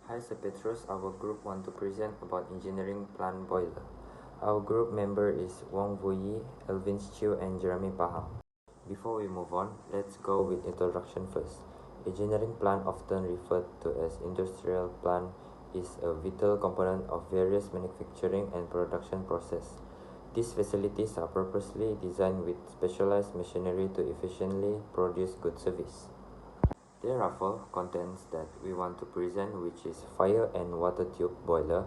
Hi Petrus, our group want to present about engineering plant boiler. Our group member is Wong Vuyi, Elvin Chiu and Jeremy Paham. Before we move on, let's go with introduction first. Engineering plant, often referred to as industrial plant, is a vital component of various manufacturing and production process. These facilities are purposely designed with specialized machinery to efficiently produce good service. There are four contents that we want to present, which is fire and water tube boiler,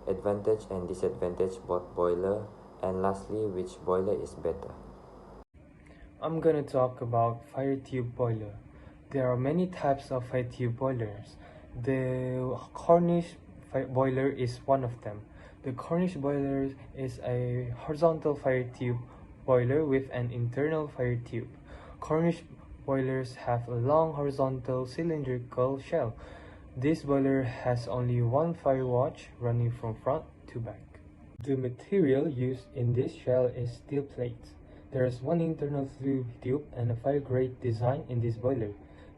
advantage and disadvantage both boiler, and lastly which boiler is better. I'm gonna talk about fire tube boiler. There are many types of fire tube boilers. The Cornish boiler is one of them. The Cornish boiler is a horizontal fire tube boiler with an internal fire tube. Cornish boilers have a long horizontal cylindrical shell. This boiler has only one fire watch running from front to back. The material used in this shell is steel plates. There is one internal flue tube and a fire grate design in this boiler.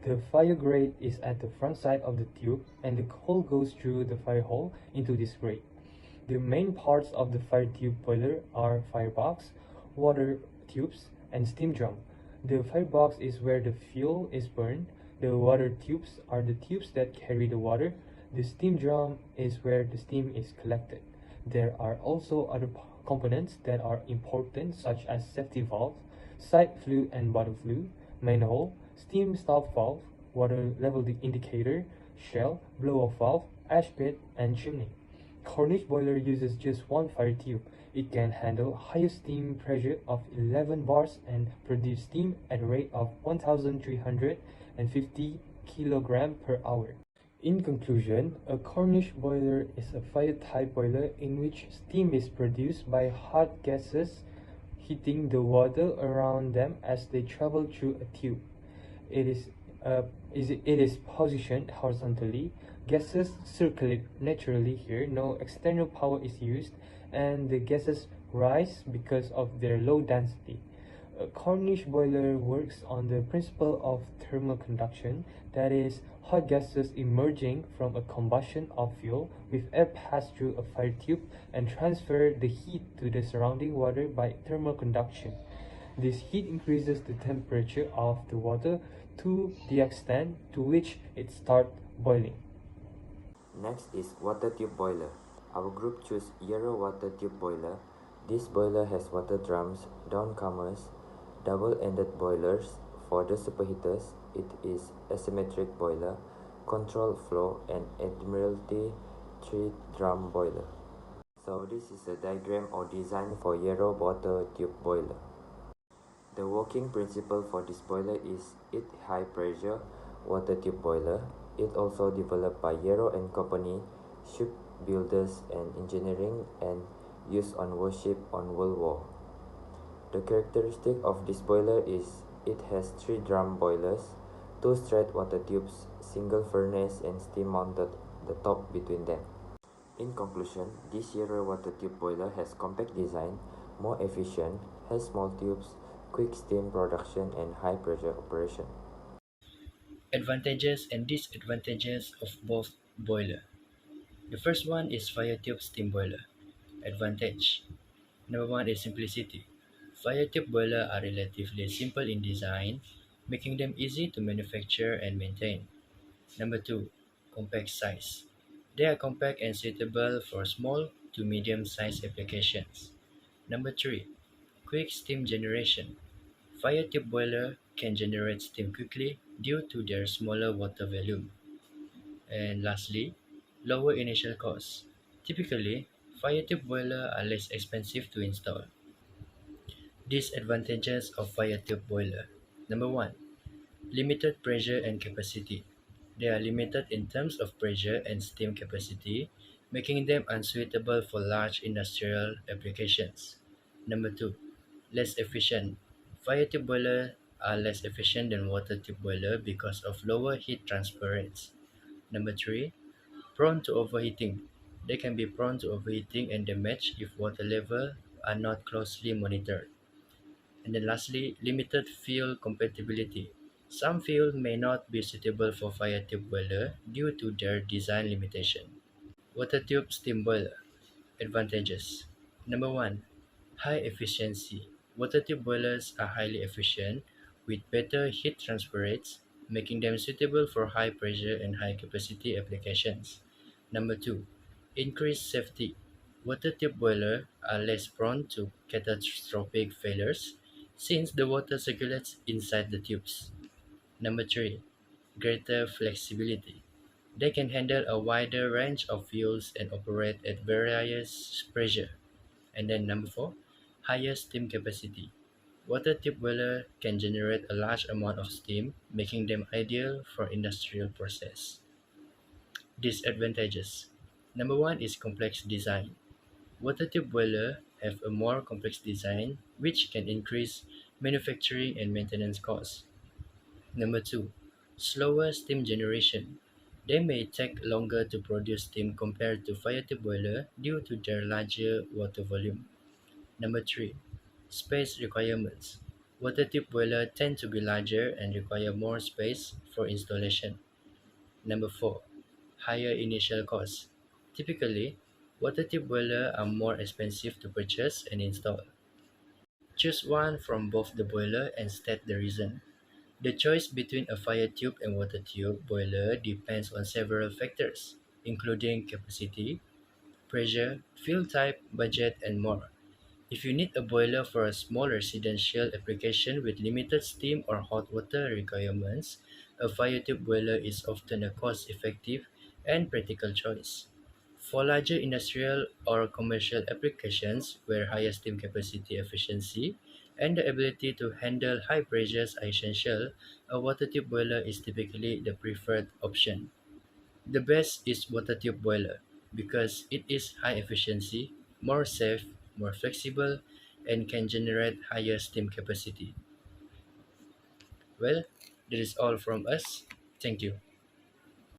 The fire grate is at the front side of the tube and the coal goes through the fire hole into this grate. The main parts of the fire tube boiler are firebox, water tubes, and steam drum. The firebox is where the fuel is burned. The water tubes are the tubes that carry the water. The steam drum is where the steam is collected. There are also other components that are important, such as safety valve, side flue and bottom flue, manhole, steam stop valve, water level indicator, shell, blow-off valve, ash pit, and chimney. Cornish boiler uses just one fire tube. It can handle highest steam pressure of 11 bars and produce steam at a rate of 1,350 kg per hour. In conclusion, a Cornish boiler is a fire-type boiler in which steam is produced by hot gases heating the water around them as they travel through a tube. It is positioned horizontally. Gases circulate naturally here. No external power is used, and the gases rise because of their low density. A Cornish boiler works on the principle of thermal conduction, that is, hot gases emerging from a combustion of fuel with air pass through a fire tube and transfer the heat to the surrounding water by thermal conduction. This heat increases the temperature of the water to the extent to which it starts boiling. Next is water tube boiler. Our group chose Euro water tube boiler. This boiler has water drums, downcomers, double-ended boilers. For the superheaters, it is asymmetric boiler, control flow, and Admiralty 3-drum boiler. So this is a diagram or design for Euro water tube boiler. The working principle for this boiler is it high pressure water tube boiler. It also developed by Euro and Company, shipbuilders and engineering, and used on warship on World War. The characteristic of this boiler is it has 3 drum boilers, 2 straight water tubes, single furnace, and steam mounted the top between them. In conclusion, this Euro water tube boiler has compact design, more efficient, has small tubes, quick steam production, and high pressure operation. Advantages and disadvantages of both boiler. The first one is fire tube steam boiler. Advantage. Number one is simplicity. Fire tube boiler are relatively simple in design, making them easy to manufacture and maintain. Number two, compact size. They are compact and suitable for small to medium sized applications. Number three, quick steam generation. Fire tube boiler can generate steam quickly due to their smaller water volume. And lastly, lower initial cost. Typically, fire tube boiler are less expensive to install. Disadvantages of fire tube boiler. Number one, limited pressure and capacity. They are limited in terms of pressure and steam capacity, making them unsuitable for large industrial applications. Number two, less efficient. Fire tube boiler are less efficient than water tube boiler because of lower heat transfer rates. Number three, prone to overheating. They can be prone to overheating and damage if water level are not closely monitored. And then lastly, limited fuel compatibility. Some fuel may not be suitable for fire tube boiler due to their design limitation. Water tube steam boiler. Advantages. Number 1. High efficiency. Water tube boilers are highly efficient with better heat transfer rates, making them suitable for high pressure and high capacity applications. Number 2. Increased safety. Water tube boilers are less prone to catastrophic failures since the water circulates inside the tubes. Number 3. Greater flexibility. They can handle a wider range of fuels and operate at various pressure. And then number 4, higher steam capacity. Water tube boiler can generate a large amount of steam, making them ideal for industrial process. Disadvantages. Number 1 is complex design. Water tube boiler have a more complex design, which can increase manufacturing and maintenance costs. Number 2, slower steam generation. They may take longer to produce steam compared to fire tube boiler due to their larger water volume. Number 3, space requirements. Water tube boiler tend to be larger and require more space for installation. Number 4, higher initial costs. Typically, water tube boiler are more expensive to purchase and install. Choose one from both the boiler and state the reason. The choice between a fire tube and water tube boiler depends on several factors, including capacity, pressure, fuel type, budget, and more. If you need a boiler for a small residential application with limited steam or hot water requirements, a fire tube boiler is often a cost-effective and practical choice. For larger industrial or commercial applications where higher steam capacity efficiency and the ability to handle high pressures are essential, a water tube boiler is typically the preferred option. The best is water tube boiler because it is high efficiency, more safe, more flexible, and can generate higher steam capacity. Well, that is all from us. Thank you.